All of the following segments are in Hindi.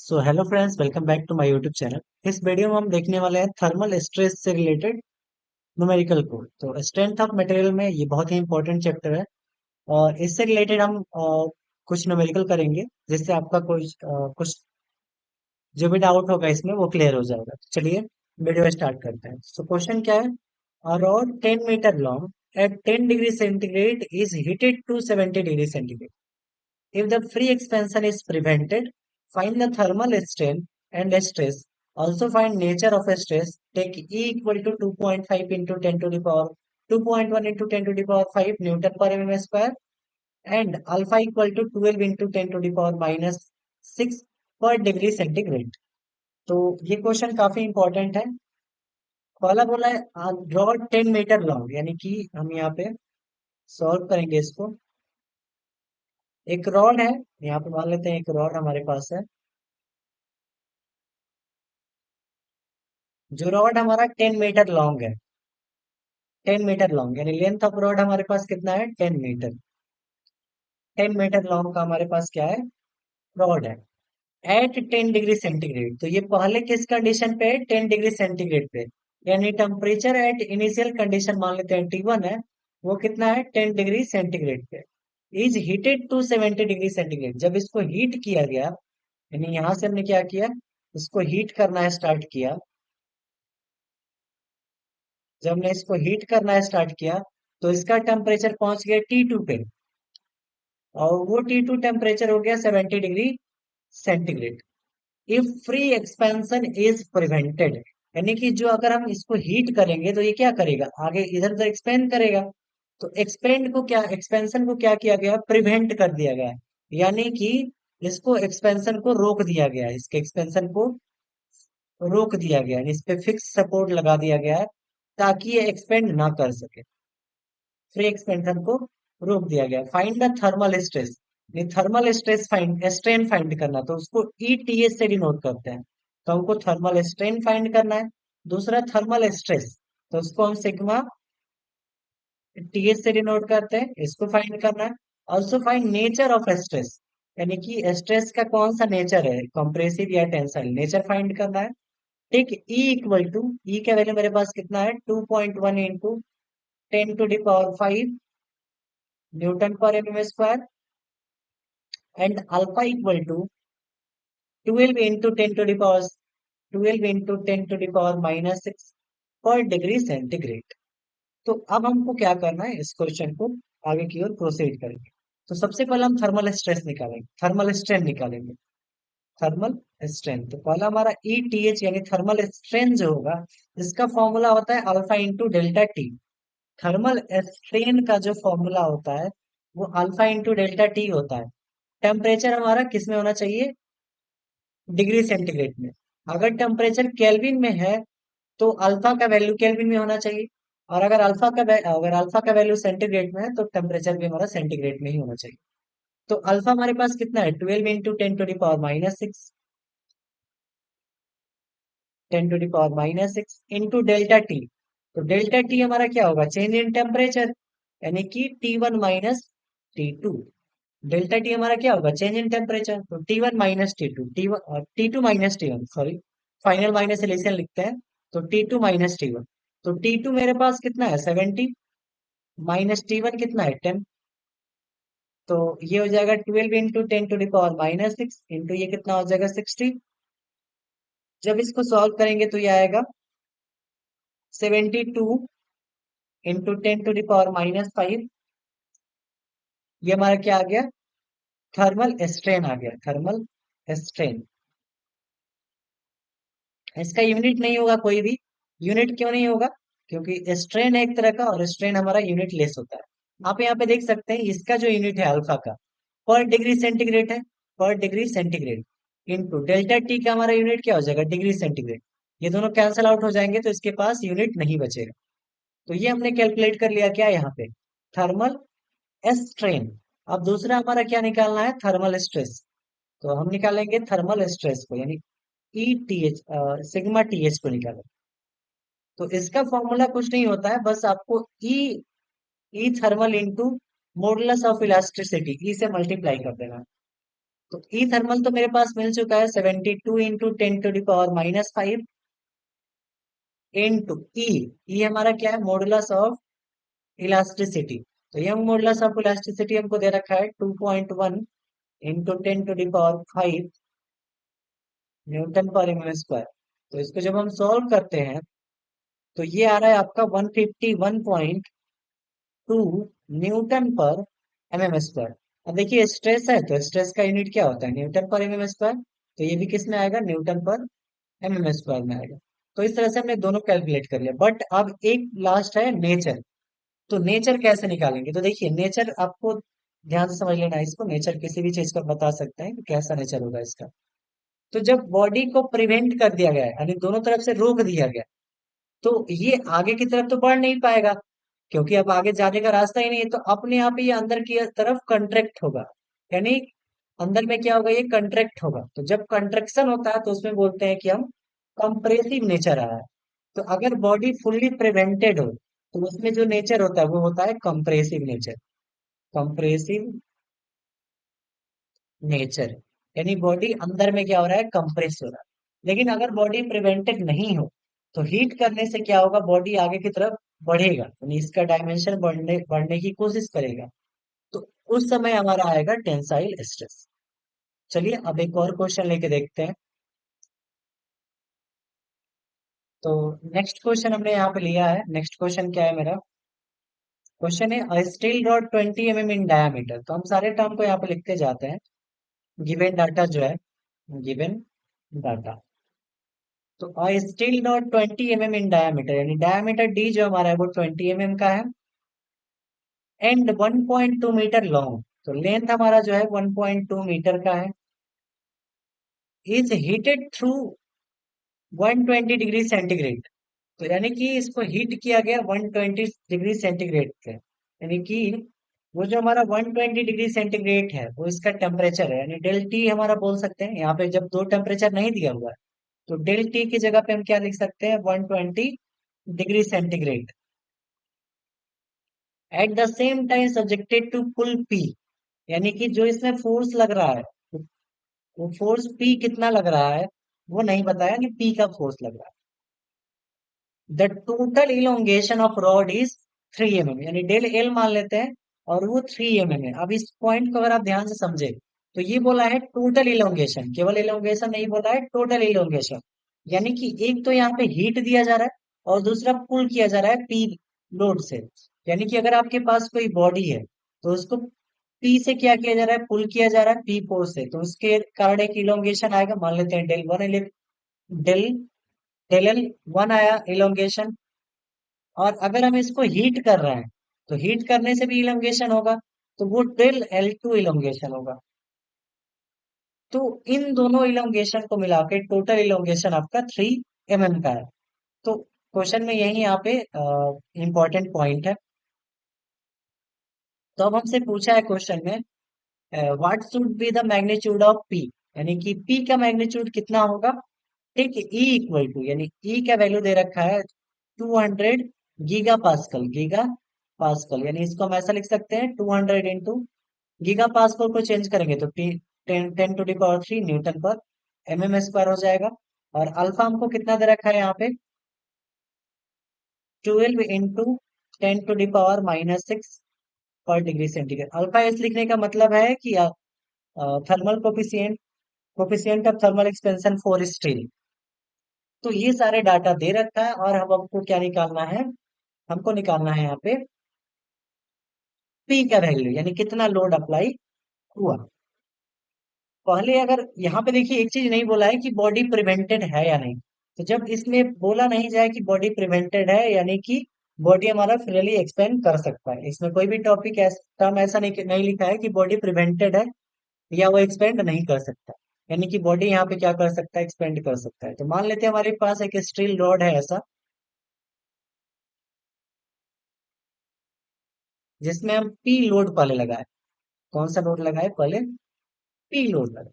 So hello friends, welcome back to my YouTube channel. इस वीडियो में हम देखने वाले हैं थर्मल स्ट्रेस से रिलेटेड न्यूमेरिकल कोड। तो स्ट्रेंथ ऑफ मटेरियल में ये बहुत ही इंपॉर्टेंट चैप्टर है और इससे रिलेटेड हम कुछ न्यूमेरिकल करेंगे जिससे आपका कुछ जो भी डाउट होगा इसमें वो क्लियर हो जाएगा। तो चलिए वीडियो स्टार्ट करते हैं। सो क्वेश्चन क्या है? A rod 10 meter long at 10 degree centigrade is heated to 70 degree centigrade. If the free expansion is prevented, find the thermal strain and stress. Also find nature of a stress. Take E equal to 2.5 into 10 to the power 2.1 into 10 to the power 5 Newton per mm square and alpha equal to 12 into 10 to the power minus 6 per degree centigrade. तो ये क्वेश्चन काफी इंपॉर्टेंट है। पहला बोला है रॉड 10 मीटर लॉन्ग, यानी कि हम यहाँ पे सॉल्व करेंगे इसको। एक रॉड है, यहाँ पे मान लेते हैं एक रॉड हमारे पास है। जो रॉड हमारा 10 मीटर लॉन्ग है, 10 मीटर लॉन्ग यानी लेंथ ऑफ रॉड हमारे पास कितना है? 10 मीटर। 10 मीटर लॉन्ग का हमारे पास क्या है? रॉड है एट 10 डिग्री सेंटीग्रेड। तो ये पहले किस कंडीशन पे है? 10 डिग्री सेंटीग्रेड पे। यानी टेम्परेचर एट इनिशियल कंडीशन मान लेते हैं T1 है, वो कितना है? 10 डिग्री सेंटीग्रेड पे। Is heated to 70 degree centigrade. जब इसको हीट किया गया, यानी यहां से हमने क्या किया, इसको हीट करना स्टार्ट किया। जब हमने इसको हीट करना स्टार्ट किया तो इसका टेम्परेचर पहुंच गया T2 पे, और वो T2 टेम्परेचर हो गया 70 degree centigrade. If free expansion is prevented, यानी कि जो अगर हम इसको हीट करेंगे तो ये क्या करेगा? आगे इधर उधर एक्सपेंड करेगा। तो एक्सपेंशन को क्या किया गया? प्रिवेंट कर दिया गया है। यानी कि इसको एक्सपेंशन को रोक दिया गया है, इसके एक्सपेंशन को रोक दिया गया है, इस पे फिक्स सपोर्ट लगा दिया गया है ताकि ये एक्सपेंड ना कर सके। फ्री एक्सपेंशन को रोक दिया गया। Find the thermal stress, thermal stress find, strain find करना, तो उसको ईटीएस से डिनोट करते हैं। तो हमको थर्मल स्ट्रेन फाइंड करना है। दूसरा थर्मल स्ट्रेस, तो उसको हम सिग्मा टीएस से डिनोट करते हैं, इसको फाइंड करना है। Also find nature of stress, यानी कि स्ट्रेस का कौन सा नेचर है, कंप्रेसिव या टेंसाइल, नेचर फाइंड करना है। ठीक, E इक्वल टू, ई का वैल्यू मेरे पास कितना है? 2.1 into 10 to the power 5 newton पर M square and alpha equal to 12 into 10 to the power 12 into 10 to the power -6 पर डिग्री सेंटीग्रेड। तो अब हमको क्या करना है, इस क्वेश्चन को आगे की ओर प्रोसीड करेंगे। तो सबसे पहले हम थर्मल स्ट्रेस निकालेंगे, थर्मल स्ट्रेन निकालेंगे। थर्मल स्ट्रेन, तो पहला हमारा ई टी एच यानी थर्मल स्ट्रेन जो होगा, इसका फॉर्मूला होता है alpha into delta T. Thermal strain का जो फॉर्मूला होता है वो अल्फा इंटू डेल्टा टी होता है। टेम्परेचर हमारा किस में होना चाहिए? डिग्री सेंटीग्रेड में। अगर टेम्परेचर केल्विन में है तो अल्फा का वैल्यू केल्विन में होना चाहिए, और अगर अल्फा का वैल्यू सेंटीग्रेड में है तो टेम्परेचर भी हमारा सेंटीग्रेड में ही होना चाहिए। तो अल्फा हमारे पास कितना है? 12 into 10 to the power -6, 10 to the power -6 into delta T. तो डेल्टा टी हमारा क्या होगा? चेंज इन टेम्परेचर, यानी कि T1 - T2। डेल्टा टी हमारा क्या होगा? Change in temperature. तो T1 - T2, T2 - T1, sorry, final minus Elysian लिखते हैं। तो T2 - T1, तो T2 मेरे पास कितना है? 70, माइनस T1 कितना है? 10। तो ये हो जाएगा 12 into 10 to the power -6 into ये कितना हो जाएगा? 60। जब इसको सॉल्व करेंगे तो ये आएगा 72 इंटू 10 to the power -5। ये हमारा क्या आ गया? थर्मल स्ट्रेन आ गया, थर्मल स्ट्रेन। इसका यूनिट नहीं होगा कोई भी। यूनिट क्यों नहीं होगा? क्योंकि स्ट्रेन है एक तरह का, और स्ट्रेन हमारा यूनिट लेस होता है। आप यहाँ पे देख सकते हैं इसका जो यूनिट है अल्फा का पर डिग्री सेंटीग्रेड है, पर degree centigrade into delta T का हमारा यूनिट क्या हो जाएगा? Degree centigrade. ये दोनों कैंसिल आउट हो जाएंगे तो इसके पास यूनिट नहीं बचेगा। तो ये हमने कैलकुलेट कर लिया क्या यहाँ पे? Thermal strain. अब दूसरा हमारा क्या निकालना है? Thermal stress. तो हम निकालेंगे थर्मल स्ट्रेस को, यानी E T H, sigma T H को निकालें। तो इसका फॉर्मूला कुछ नहीं होता है, बस आपको E E thermal into modulus of elasticity, E से मल्टीप्लाई कर देना। तो ई थर्मल तो मेरे पास मिल चुका है 72 इंटू 10⁻⁻5 इंटू ई। ई हमारा क्या है, मॉडुलस ऑफ इलास्टिसिटी। तो यंग मॉडुलस ऑफ इलास्टिसिटी हमको दे रखा है 2.1 इंटू 10⁻5 न्यूटन पर एम स्क्वायर। तो इसको जब हम सॉल्व करते हैं तो ये आ रहा है आपका 151.2 न्यूटन पर एमएम स्क्वायर। अब देखिए स्ट्रेस है तो स्ट्रेस का यूनिट क्या होता है, न्यूटन पर एमएम स्क्वायर। तो ये भी किस में आएगा, न्यूटन पर एमएम स्क्वायर में आएगा। तो इस तरह से हमने दोनों कैलकुलेट कर लिया। बट अब एक लास्ट है नेचर। तो नेचर कैसे निकालेंगे, तो देखिए नेचर आपको ध्यान से समझ लेना है इसको। नेचर किसी भी चीज का बता सकते हैं कि कैसा नेचर होगा इसका। तो जब बॉडी को प्रिवेंट कर दिया गया है, यानी दोनों तरफ से रोक दिया गया, तो ये आगे की तरफ तो बढ़ नहीं पाएगा, क्योंकि अब आगे जाने का रास्ता ही नहीं है। तो अपने आप ही ये अंदर की तरफ कंट्रैक्ट होगा, यानी अंदर में क्या होगा, ये कंट्रैक्ट होगा। तो जब कंट्रक्शन होता है तो उसमें बोलते हैं कि हम कंप्रेसिव नेचर आ रहा है। तो अगर बॉडी फुल्ली प्रिवेंटेड हो तो उसमें जो नेचर होता है वो होता है कंप्रेसिव नेचर। कंप्रेसिव नेचर यानी बॉडी अंदर में क्या हो रहा है, कंप्रेस हो रहा है। लेकिन अगर बॉडी प्रिवेंटेड नहीं हो तो हीट करने से क्या होगा, बॉडी आगे की तरफ बढ़ेगा, यानी इसका डायमेंशन बढ़ने बढ़ने की कोशिश करेगा। तो उस समय हमारा आएगा टेंसाइल स्ट्रेस। चलिए अब एक और क्वेश्चन लेके देखते हैं। तो नेक्स्ट क्वेश्चन हमने यहाँ पे लिया है। नेक्स्ट क्वेश्चन क्या है मेरा, क्वेश्चन है steel rod 20 mm in diameter. तो हम सारे टर्म को यहाँ पे लिखते जाते हैं। गिवन डाटा जो है, गिवन डाटा। तो steel rod 20 mm in diameter, यानी डायमीटर डी जो हमारा है वो 20 mm का है, एंड 1.2 मीटर लॉन्ग। तो लेंथ हमारा जो है 1.2 मीटर का है, is heated through 120 degree centigrade. तो यानी कि इसको हीट किया गया 120 डिग्री सेंटीग्रेड पे, यानी कि वो जो हमारा 120 डिग्री सेंटीग्रेड है वो इसका टेम्परेचर है, यानी डेल टी हमारा बोल सकते हैं। यहाँ पे जब दो टेम्परेचर नहीं दिया हुआ है तो डेल टी की जगह पे हम क्या लिख सकते हैं, 120 degree centigrade, at the same time subjected to pull P. यानी कि जो इसमें फोर्स लग रहा है, वो फोर्स पी कितना लग रहा है वो नहीं बताया, कि पी का फोर्स लग रहा है। The total elongation of rod is 3 mm, यानी डेल एल मान लेते हैं और वो 3 mm है। अब इस पॉइंट को अगर आप ध्यान से समझे तो ये बोला है टोटल इलोंगेशन, केवल इलोंगेशन नहीं बोला है, टोटल इलोंगेशन। यानी कि एक तो यहाँ पे हीट दिया जा रहा है और दूसरा पुल किया जा रहा है पी लोड से। यानी कि अगर आपके पास कोई बॉडी है तो उसको पी से क्या किया जा रहा है, पुल किया जा रहा है पी फोर्स से, तो उसके कारण एक इलोंगेशन आएगा। मान लेते हैं डेल डेल एल वन आया इलोंगेशन। और अगर हम इसको हीट कर रहे हैं तो हीट करने से भी इलोंगेशन होगा, तो वो डेल एल टू इलोंगेशन होगा। तो इन दोनों इलोंगेशन को मिला के टोटल इलोंगेशन आपका 3 mm का है। तो क्वेश्चन में यही यहाँ पे इंपॉर्टेंट पॉइंट है। तो अब हमसे पूछा है क्वेश्चन में what should be the magnitude of P, यानी कि पी का मैग्नीट्यूड कितना होगा। ठीक है, ई इक्वल टू, यानी ई का वैल्यू दे रखा है 200 गीगा पास्कल, यानी इसको हम ऐसा लिख सकते हैं 200 इंटू गीगा पास्कल को चेंज करेंगे तो 10⁻³ न्यूटन पर एमएम स्क्वायर हो जाएगा। और अल्फा हमको कितना दे रखा है यहाँ पे, 12 इंटू 10⁻⁻6 पर डिग्री सेंटीग्रेड। अल्फा एस लिखने का मतलब है कि thermal coefficient, coefficient of thermal expansion for steel. तो ये सारे डाटा दे रखा है और हम हमको क्या निकालना है, हमको निकालना है यहाँ पे पी का वैल्यू, यानी कितना लोड अप्लाई हुआ। पहले अगर यहाँ पे देखिए एक चीज नहीं बोला है कि बॉडी प्रिवेंटेड है या नहीं। तो जब इसमें बोला नहीं जाए कि बॉडी प्रिवेंटेड है, यानी कि बॉडी हमारा फ्रीली एक्सपेंड कर सकता है। इसमें कोई भी टॉपिक टर्म ऐसा नहीं लिखा है कि बॉडी प्रिवेंटेड है या वो एक्सपेंड नहीं कर सकता। यानी कि बॉडी यहाँ पे क्या कर सकता है, एक्सपेंड कर सकता है। तो मान लेते हैं हमारे पास एक स्टील रॉड है ऐसा, जिसमें हम पी लोड पहले लगाए। कौन सा लोड लगाए पहले, पी लोड लगाए।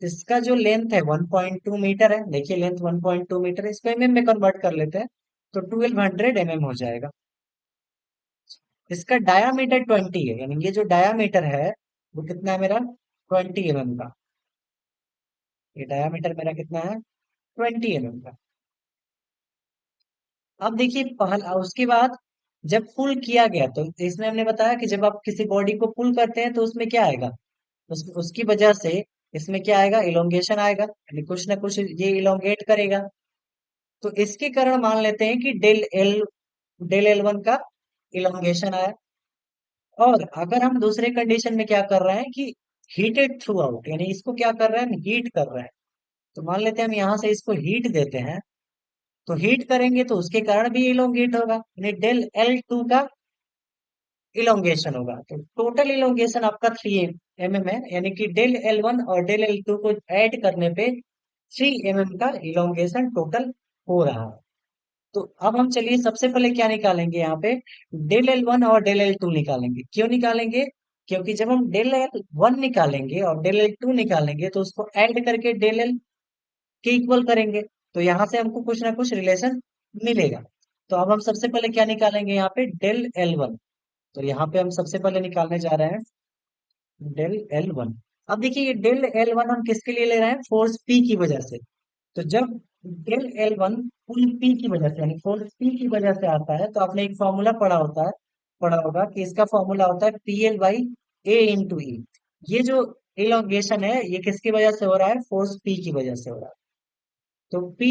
इसका जो लेंथ है 1.2 मीटर है। देखिए लेंथ 1.2 मीटर है, इसको एमएम में कन्वर्ट कर लेते हैं तो 1200 mm हो जाएगा। इसका डायामीटर 20 है, यानी ये जो डायामीटर है वो कितना है मेरा 20 mm का। ये डायामीटर मेरा कितना है? 20 mm का। अब देखिए पहला, उसके बाद जब पुल किया गया तो इसमें हमने बताया कि जब आप किसी बॉडी को पुल करते हैं तो उसमें क्या आएगा, उसकी वजह से इसमें क्या आएगा, इलोंगेशन आएगा, यानी कुछ ना कुछ ये इलोंगेट करेगा। तो इसके कारण मान लेते हैं कि डेल एल वन का इलोंगेशन आया। और अगर हम दूसरे कंडीशन में क्या कर रहे हैं कि हीटेड थ्रू आउट, यानी इसको क्या कर रहे हैं, हीट कर रहे हैं, तो मान लेते हैं हम यहाँ से इसको हीट देते हैं, तो हीट करेंगे तो उसके कारण भी इलोंगेट होगा, यानी डेल L2 का इलोंगेशन होगा। तो टोटल इलोंगेशन आपका 3 mm है, यानी कि डेल L1 और डेल L2 को ऐड करने पे 3 mm का इलोंगेशन टोटल हो रहा है। तो अब हम चलिए सबसे पहले क्या निकालेंगे यहाँ पे, डेल L1 और डेल L2 निकालेंगे। क्यों निकालेंगे? क्योंकि जब हम डेल L1 निकालेंगे और डेल L2 निकालेंगे तो उसको ऐड करके डेल L के इक्वल करेंगे, तो यहाँ से हमको कुछ ना कुछ रिलेशन मिलेगा। तो अब हम सबसे पहले क्या निकालेंगे यहाँ पे, डेल L1। तो यहाँ पे हम सबसे पहले निकालने जा रहे हैं डेल L1। अब देखिए ये डेल L1 हम किसके लिए ले रहे हैं, फोर्स P की वजह से। तो जब डेल L1 पुल P की वजह से, यानी फोर्स P की वजह से आता है, तो आपने एक फॉर्मूला पढ़ा होगा कि इसका फॉर्मूला होता है PL/A × E। ये जो इलोंगेशन है ये किसकी वजह से हो रहा है, फोर्स P की वजह से हो रहा है। तो P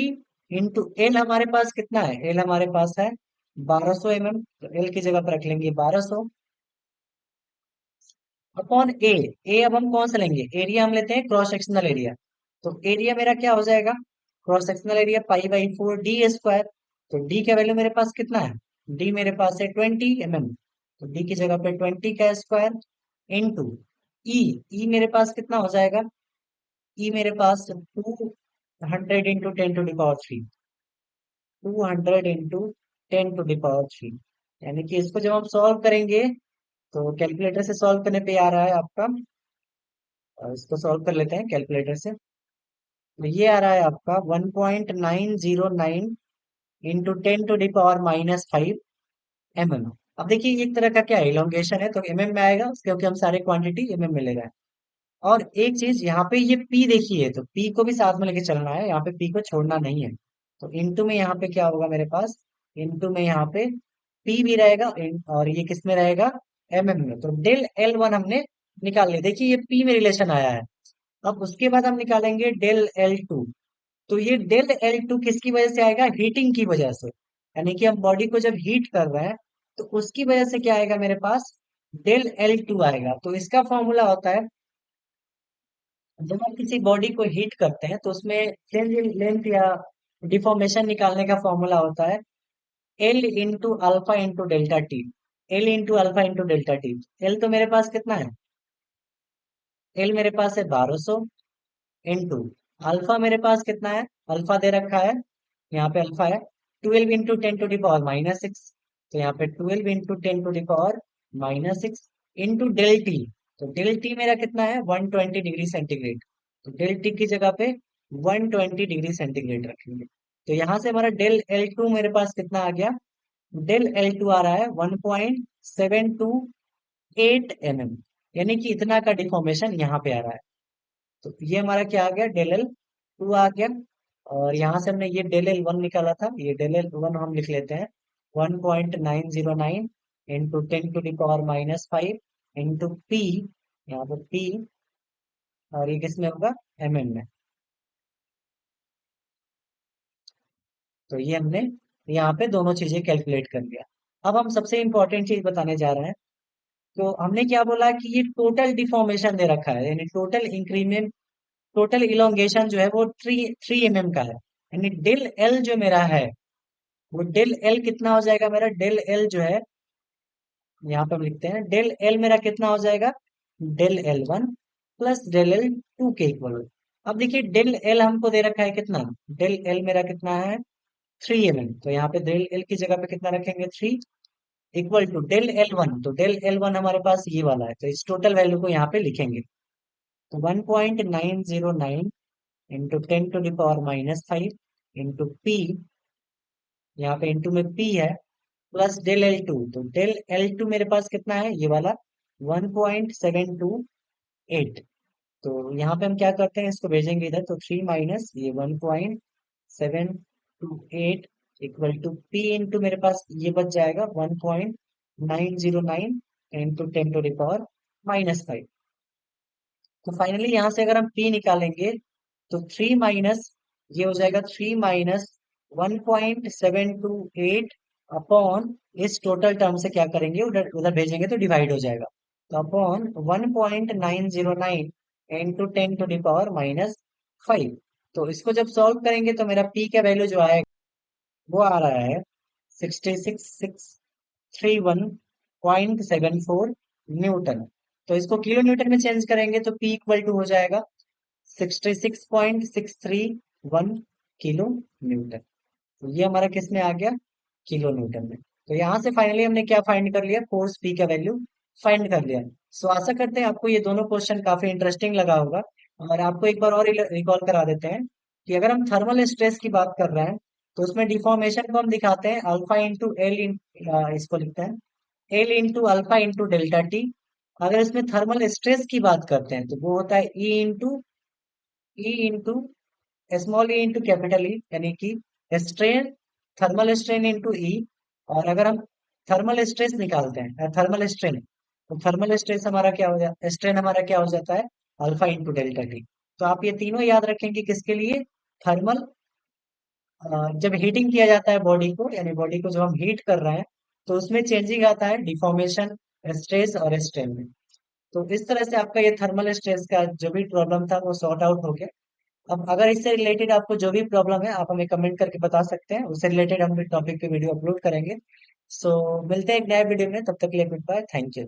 इंटू एल हमारे पास कितना है, एल हमारे पास है 1200 mm, तो एल की जगह पर रख लेंगे 1200 अपॉन ए। ए अब हम कौन सा लेंगे, एरिया हम लेते हैं क्रॉस सेक्शनल एरिया। तो एरिया मेरा क्या हो जाएगा, क्रॉस सेक्शनल एरिया पाई/4 D²। तो डी का वैल्यू मेरे पास कितना है, डी मेरे पास है 20 mm, तो डी की जगह पे 20 का स्क्वायर इंटू ई। ई मेरे पास कितना हो जाएगा, ई मेरे पास 200 × 10⁻³ 200 × 10⁻³, यानी कि इसको जब हम सॉल्व करेंगे तो कैलकुलेटर से सॉल्व करने पे आ रहा है आपका, इसको सॉल्व कर लेते हैं कैलकुलेटर से। तो ये आ रहा है आपका 1.909 इंटू 10⁻⁻5 mm। अब देखिए ये एक तरह का क्या इलोंगेशन है, तो mm में आएगा क्योंकि हम सारे क्वांटिटी mm में ले रहे हैं। और एक चीज यहाँ पे ये p देखिए, तो p को भी साथ में लेके चलना है, यहाँ पे p को छोड़ना नहीं है। तो इंटू में यहाँ पे क्या होगा मेरे पास, इंटू में यहाँ पे p भी रहेगा और ये किस में रहेगा, mm में। तो डेल L1 हमने निकाल लिया, देखिए ये p में रिलेशन आया है। अब उसके बाद हम निकालेंगे डेल L2। तो ये डेल L2 किसकी वजह से आएगा, हीटिंग की वजह से, यानी कि हम बॉडी को जब हीट कर रहे हैं तो उसकी वजह से क्या आएगा मेरे पास, डेल L2 आएगा। तो इसका फॉर्मूला होता है, जब आप किसी बॉडी को हीट करते हैं तो उसमें चेंज इन लेंथ या डिफॉर्मेशन निकालने का फॉर्मूला होता है L × α × ΔT। L × α × ΔT। L तो मेरे पास कितना है, एल मेरे पास है 1200 इंटू अल्फा मेरे पास कितना है, अल्फा दे रखा है, यहाँ पे अल्फा है 12 × 10⁻⁻6। तो यहाँ पे 12 × 10⁻⁻6 इंटू डेल टी। तो डेल टी मेरा कितना है, 120 डिग्री सेंटीग्रेड। तो डेल टी की जगह पे 120 डिग्री सेंटीग्रेड रखेंगे। तो यहाँ से हमारा डेल L2 मेरे पास कितना आ गया, डेल L2 आ रहा है 1.728 mm, यानी कि इतना का डिफॉर्मेशन यहाँ पे आ रहा है। तो ये हमारा क्या आ गया, डेल L2 आ गया। और यहाँ से हमने ये डेल L1 निकाला था, ये डेल L1 हम लिख लेते हैं 1.909 इंटू 10⁻⁻5 इंटू पी, यहाँ पे पी, और ये किसमें होगा, mm में। तो ये हमने यहाँ पे दोनों चीजें कैलकुलेट कर लिया। अब हम सबसे इंपॉर्टेंट चीज बताने जा रहे हैं। तो हमने क्या बोला कि ये टोटल डिफॉर्मेशन दे रखा है, यानी टोटल इंक्रीमेंट, टोटल इलोंगेशन जो है वो थ्री थ्री का है। यानी डेल एल जो मेरा है, वो डेल एल कितना हो जाएगा मेरा, डेल एल जो है यहाँ पे हम लिखते हैं डेल एल मेरा कितना हो जाएगा, del L1 plus del L2 के इक्वल। अब देखिए डेल एल हमको दे रखा है कितना, डेल एल मेरा कितना है 3 mm, तो यहाँ पे डेल एल की जगह पे कितना रखेंगे, 3 इक्वल टू डेल L1। तो डेल L1 हमारे पास ये वाला है, तो इस टोटल वैल्यू को यहाँ पे लिखेंगे। तो 1.909 इंटू 10⁻⁻5 इंटू पी, यहाँ पे इंटू में पी है, प्लस डेल L2। तो डेल L2 मेरे पास कितना है, ये वाला 1.728। तो यहाँ पे हम क्या करते हैं, इसको भेजेंगे इधर, तो 3 माइनस ये 1.728 इक्वल टू पी इंटू, मेरे पास ये बच जाएगा 1.909 इंटू 10⁻⁻5। तो फाइनली यहाँ से अगर हम पी निकालेंगे तो 3 माइनस ये हो जाएगा 3 माइनस 1.728 अपॉन इस टोटल टर्म से क्या करेंगे, उधर उधर भेजेंगे तो डिवाइड हो जाएगा। तो अपॉन 1.909 इंटू 10⁻⁻5। तो इसको जब सॉल्व करेंगे तो मेरा पी का वैल्यू जो आएगा वो आ रहा है 66631.74 न्यूटन। तो इसको किलो न्यूटन में चेंज करेंगे तो पी इक्वल टू हो जाएगा 66.631 किलो न्यूटन। तो ये हमारा किस में आ गया, किलो न्यूटन में। तो यहाँ से फाइनली हमने क्या फाइंड कर लिया, फोर्स पी का वैल्यू फाइंड कर लिया। सो आशा करते हैं आपको ये दोनों क्वेश्चन काफी इंटरेस्टिंग लगा होगा। और आपको एक बार और रिकॉल करा देते हैं कि अगर हम थर्मल स्ट्रेस की बात कर रहे हैं तो उसमें डिफॉर्मेशन को हम दिखाते हैं अल्फा इंटू एल, इसको लिखते हैं L into alpha into delta T. अगर इसमें थर्मल स्ट्रेस की बात करते हैं तो वो होता है E into small E into capital E, यानी कि स्ट्रेन, थर्मल स्ट्रेन इंटू ई। और अगर हम थर्मल स्ट्रेस निकालते हैं, थर्मल स्ट्रेन, तो थर्मल स्ट्रेस हमारा क्या हो जाता, स्ट्रेन हमारा क्या हो जाता है, अल्फा इंटू डेल्टा टी। तो आप ये तीनों याद रखेंगे किसके लिए, थर्मल, जब हीटिंग किया जाता है बॉडी को, यानी बॉडी को जब हम हीट कर रहे हैं तो उसमें चेंजिंग आता है डिफॉर्मेशन, स्ट्रेस और स्ट्रेन में। तो इस तरह से आपका ये थर्मल स्ट्रेस का जो भी प्रॉब्लम था वो सॉर्ट आउट हो गया। अब अगर इससे रिलेटेड आपको जो भी प्रॉब्लम है आप हमें कमेंट करके बता सकते हैं, उससे रिलेटेड हम टॉपिक पे वीडियो अपलोड करेंगे। सो मिलते हैं एक नए वीडियो में, तब तक के लिए गुड बाय, थैंक यू।